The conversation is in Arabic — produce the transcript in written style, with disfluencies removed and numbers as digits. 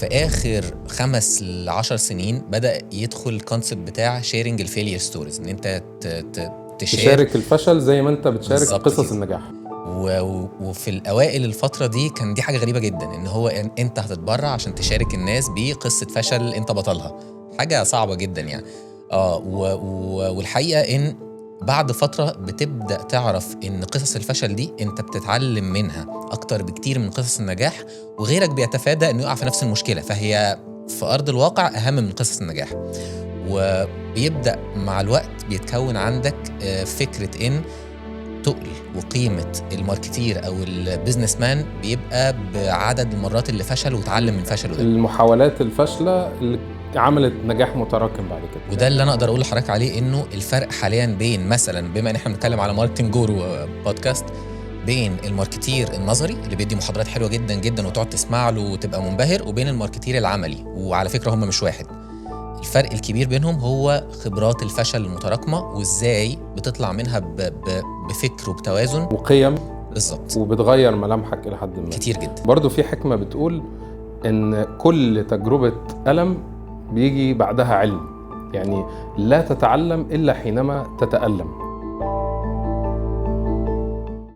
في آخر 5 ل10 سنين بدأ يدخل الكونسبت بتاع شيرنج الفيلير ستوريز، ان انت تشارك الفشل زي ما انت بتشارك قصص كده. النجاح. وفي الأوائل الفترة دي كان دي حاجة غريبة جدا، ان هو انت هتتبرع عشان تشارك الناس بقصة فشل انت بطلها، حاجة صعبة جدا يعني. والحقيقة ان بعد فترة بتبدأ تعرف ان قصص الفشل دي انت بتتعلم منها اكتر بكتير من قصص النجاح، وغيرك بيتفادى انه يقع في نفس المشكلة، فهي في أرض الواقع أهم من قصص النجاح. وبيبدأ مع الوقت بيتكون عندك فكرة ان تقل وقيمة الماركتير أو البيزنس مان بيبقى بعدد المرات اللي فشل وتعلم من فشله ده، المحاولات الفاشلة اللي عملت نجاح متراكم بعد كده. وده اللي أنا أقدر أقول لحضرتك عليه، إنه الفرق حاليا بين مثلا، بما إن إحنا بنتكلم على ماركتينج جورو بودكاست، بين الماركتير النظري اللي بيدي محاضرات حلوة جدا جدا وتقعد تسمع له وتبقى منبهر، وبين الماركتير العملي. وعلى فكرة هم مش واحد، الفرق الكبير بينهم هو خبرات الفشل المتراكمة وإزاي بتطلع منها بفكر وبتوازن وقيم. بالظبط، وبتغير ملامحك إلى حد ما كتير جدا. برضو في حكمة بتقول إن كل تجربة ألم بيجي بعدها علم، يعني لا تتعلم إلا حينما تتألم.